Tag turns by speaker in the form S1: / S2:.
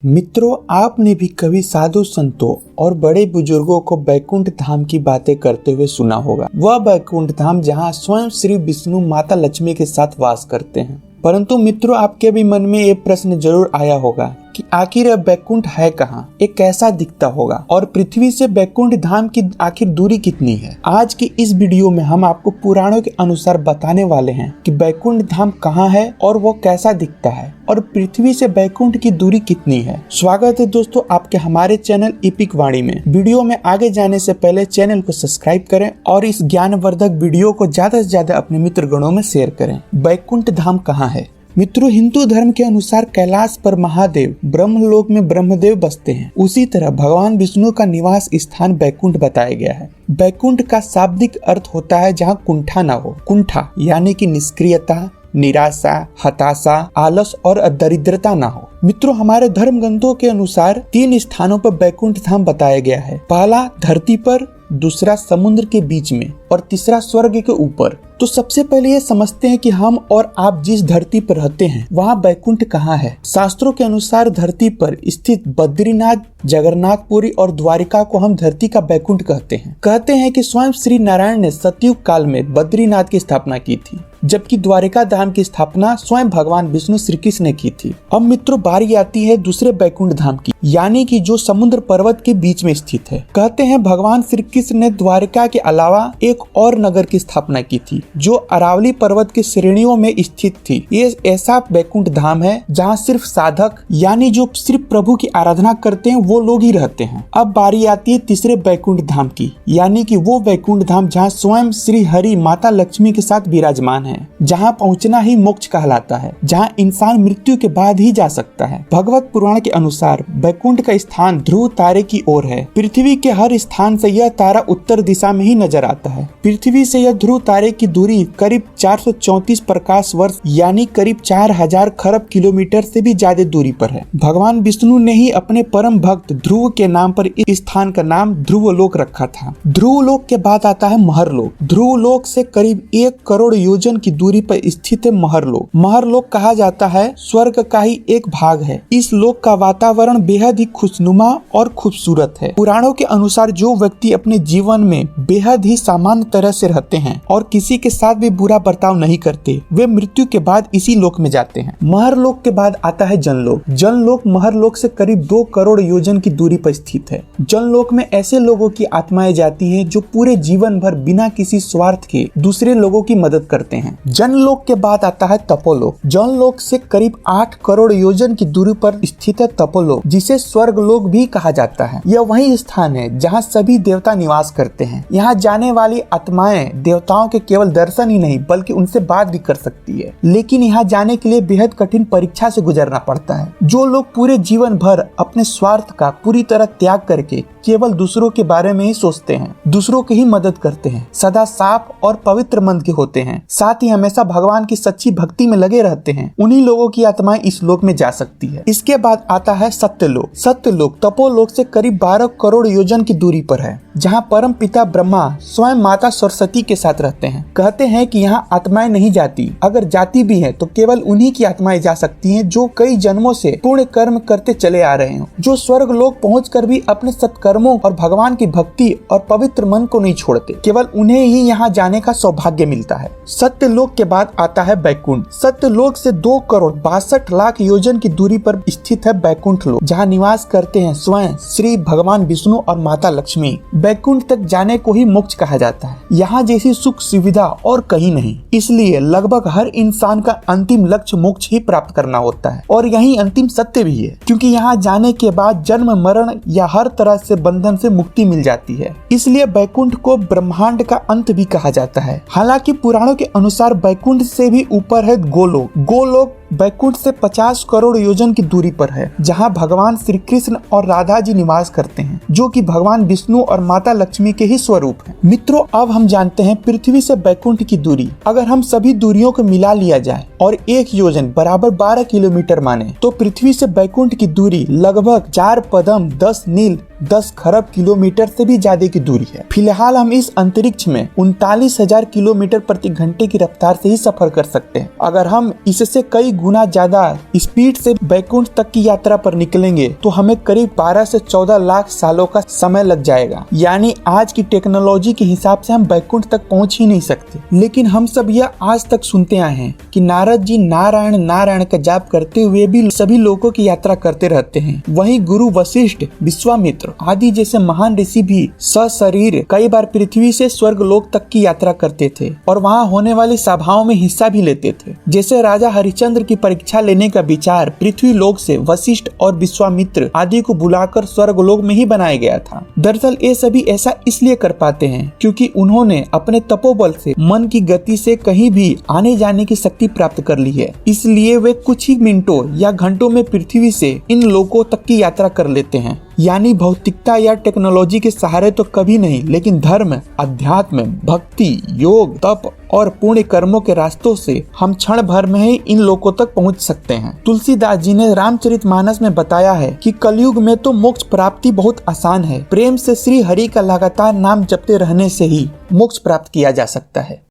S1: मित्रों, आपने भी कभी साधु संतों और बड़े बुजुर्गों को बैकुंठ धाम की बातें करते हुए सुना होगा। वह बैकुंठ धाम जहां स्वयं श्री विष्णु माता लक्ष्मी के साथ वास करते हैं। परंतु मित्रों, आपके भी मन में ये प्रश्न जरूर आया होगा कि आखिर यह बैकुंठ है कहाँ, ये कैसा दिखता होगा और पृथ्वी से बैकुंठ धाम की आखिर दूरी कितनी है। आज की इस वीडियो में हम आपको पुराणों के अनुसार बताने वाले हैं कि बैकुंठ धाम कहाँ है और वो कैसा दिखता है और पृथ्वी से बैकुंठ की दूरी कितनी है। स्वागत है दोस्तों आपके हमारे चैनल एपिक वाणी में। वीडियो में आगे जाने से पहले चैनल को सब्सक्राइब करें और इस ज्ञानवर्धक वीडियो को ज्यादा से ज्यादा अपने मित्रगणों में शेयर करें। बैकुंठ धाम कहाँ है? मित्रों, हिंदू धर्म के अनुसार कैलाश पर महादेव, ब्रह्मलोक में ब्रह्मदेव बसते हैं। उसी तरह भगवान विष्णु का निवास स्थान बैकुंठ बताया गया है। बैकुंठ का शाब्दिक अर्थ होता है जहाँ कुंठा न हो। कुंठा यानी कि निष्क्रियता, निराशा, हताशा, आलस और दरिद्रता ना हो। मित्रों, हमारे धर्म ग्रंथों के अनुसार 3 स्थानों पर बैकुंठ धाम बताया गया है। पहला धरती पर, दूसरा समुद्र के बीच में और तीसरा स्वर्ग के ऊपर। तो सबसे पहले ये समझते हैं कि हम और आप जिस धरती पर रहते हैं वहाँ बैकुंठ कहाँ है। शास्त्रों के अनुसार धरती पर स्थित बद्रीनाथ, जगन्नाथपुरी और द्वारिका को हम धरती का बैकुंठ कहते हैं। कहते हैं कि स्वयं श्री नारायण ने सतयुग काल में बद्रीनाथ की स्थापना की थी, जबकि द्वारिका धाम की स्थापना स्वयं भगवान विष्णु श्री कृष्ण ने की थी। अब मित्रों, बारी आती है दूसरे बैकुंठ धाम की, यानी कि जो समुद्र पर्वत के बीच में स्थित है। कहते हैं भगवान श्री कृष्ण ने द्वारिका के अलावा एक और नगर की स्थापना की थी जो अरावली पर्वत की श्रेणियों में स्थित थी। ये ऐसा बैकुंठ धाम है जहाँ सिर्फ साधक यानी जो सिर्फ प्रभु की आराधना करते हैं वो लोग ही रहते हैं। अब बारी आती है तीसरे बैकुंठ धाम की, यानी कि वो बैकुंठ धाम जहाँ स्वयं श्री हरि माता लक्ष्मी के साथ विराजमान है, जहाँ पहुँचना ही मोक्ष कहलाता है, जहाँ इंसान मृत्यु के बाद ही जा सकता है। भगवत पुराण के अनुसार बैकुंठ का स्थान ध्रुव तारे की ओर है। पृथ्वी के हर स्थान से यह तारा उत्तर दिशा में ही नजर आता है। पृथ्वी से यह ध्रुव तारे की दूरी करीब 434 प्रकाश वर्ष यानी करीब 4000 खरब किलोमीटर से भी ज्यादा दूरी पर है। भगवान विष्णु ने ही अपने परम भक्त ध्रुव के नाम पर इस स्थान का नाम ध्रुवलोक रखा था। ध्रुवलोक के बाद आता है महरलोक। ध्रुवलोक से करीब 1 करोड़ योजन की दूरी पर स्थित है महरलोक। महरलोक कहा जाता है स्वर्ग का ही एक भाग है। इस लोक का वातावरण बेहद ही खुशनुमा और खूबसूरत है। पुराणों के अनुसार जो व्यक्ति अपने जीवन में बेहद ही सामान्य तरह से रहते हैं और किसी के साथ भी बुरा बर्ताव नहीं करते, वे मृत्यु के बाद इसी लोक में जाते हैं। महरलोक के बाद आता है जनलोक। जनलोक महरलोक से करीब 2 करोड़ योजन की दूरी पर स्थित है। जनलोक में ऐसे लोगों की आत्माएं जाती हैं जो पूरे जीवन भर बिना किसी स्वार्थ के दूसरे लोगों की मदद करते हैं। जनलोक के बाद आता है तपोलोक। जनलोक से करीब 8 करोड़ योजन की दूरी पर स्थित है तपोलोक, जिसे स्वर्गलोक भी कहा जाता है। यह वही स्थान है जहाँ सभी देवता निवास करते हैं। यहाँ जाने वाली आत्माएं देवताओं के केवल दर्शन ही नहीं बल्कि उनसे बात भी कर सकती है, लेकिन यहाँ जाने के लिए बेहद कठिन परीक्षा से गुजरना पड़ता है। जो लोग पूरे जीवन भर अपने स्वार्थ का पूरी तरह त्याग करके केवल दूसरों के बारे में ही सोचते हैं, दूसरों की ही मदद करते हैं, सदा साफ और पवित्र मन के होते हैं, साथ ही हमेशा भगवान की सच्ची भक्ति में लगे रहते हैं, उन्हीं लोगों की आत्माएं इस लोक में जा सकती है। इसके बाद आता है सत्यलोक। सत्यलोक तपोलोक से करीब 12 करोड़ योजन की दूरी पर है, जहाँ परम पिता ब्रह्मा स्वयं माता सरस्वती के साथ रहते हैं। कहते हैं कि यहाँ आत्माएं नहीं जाती, अगर जाती भी है तो केवल उन्हीं की आत्माएं जा सकती हैं जो कई जन्मों से पुण्य कर्म करते चले आ रहे हो, जो स्वर्ग लोक पहुंचकर भी अपने सत्कर्मों और भगवान की भक्ति और पवित्र मन को नहीं छोड़ते। केवल उन्हें ही यहाँ जाने का सौभाग्य मिलता है। सत्यलोक के बाद आता है बैकुंठ। सत्यलोक से 2 करोड़ 62 लाख योजन की दूरी पर स्थित है बैकुंठ लोक, जहाँ निवास करते हैं स्वयं श्री भगवान विष्णु और माता लक्ष्मी। बैकुंठ तक जाने को ही मोक्ष कहा जाता है। यहाँ जैसी सुख सुविधा और कहीं नहीं, इसलिए लगभग हर इंसान का अंतिम लक्ष्य मोक्ष ही प्राप्त करना होता है और यही अंतिम सत्य भी है, क्योंकि यहाँ जाने के बाद जन्म मरण या हर तरह से बंधन से मुक्ति मिल जाती है। इसलिए बैकुंठ को ब्रह्मांड का अंत भी कहा जाता है। हालांकि पुराणों के अनुसार बैकुंठ से भी ऊपर है गोलोक। गोलोक बैकुंठ से 50 करोड़ योजन की दूरी पर है, जहां भगवान श्री कृष्ण और राधा जी निवास करते हैं, जो कि भगवान विष्णु और माता लक्ष्मी के ही स्वरूप हैं। मित्रों, अब हम जानते हैं पृथ्वी से बैकुंठ की दूरी। अगर हम सभी दूरियों को मिला लिया जाए और 1 योजन बराबर 12 किलोमीटर माने, तो पृथ्वी से बैकुंठ की दूरी लगभग 4 पदम 10 नील 10 खरब किलोमीटर से भी ज्यादा की दूरी है। फिलहाल हम इस अंतरिक्ष में 39,000 किलोमीटर प्रति घंटे की रफ्तार से ही सफर कर सकते हैं। अगर हम इससे कई गुना ज्यादा स्पीड से बैकुंठ तक की यात्रा पर निकलेंगे तो हमें करीब 12 से 14 लाख सालों का समय लग जाएगा। यानी आज की टेक्नोलॉजी के हिसाब से हम बैकुंठ तक पहुंच ही नहीं सकते। लेकिन हम सब यह आज तक सुनते आए हैं कि नारद जी नारायण नारायण का जाप करते हुए भी सभी लोगों की यात्रा करते रहते हैं। वहीं गुरु वशिष्ठ, विश्वामित्र आदि जैसे महान ऋषि भी सशरीर कई बार पृथ्वी से स्वर्ग लोक तक की यात्रा करते थे और वहां होने वाली सभाओं में हिस्सा भी लेते थे। जैसे राजा हरिश्चंद्र की परीक्षा लेने का विचार पृथ्वी लोक से वशिष्ठ और विश्वामित्र आदि को बुलाकर स्वर्ग लोक में ही बनाया गया था। दरअसल ये सभी ऐसा इसलिए कर पाते हैं क्योंकि उन्होंने अपने तपोबल से मन की गति से कहीं भी आने जाने की शक्ति प्राप्त कर ली है। इसलिए वे कुछ ही मिनटों या घंटों में पृथ्वी से इन लोकों तक की यात्रा कर लेते हैं। यानी भौतिकता या टेक्नोलॉजी के सहारे तो कभी नहीं, लेकिन धर्म, अध्यात्म, भक्ति, योग, तप और पुण्य कर्मों के रास्तों से हम क्षण भर में ही इन लोकों तक पहुंच सकते हैं। तुलसीदास जी ने रामचरितमानस में बताया है कि कलयुग में तो मोक्ष प्राप्ति बहुत आसान है। प्रेम से श्री हरि का लगातार नाम जपते रहने से ही मोक्ष प्राप्त किया जा सकता है।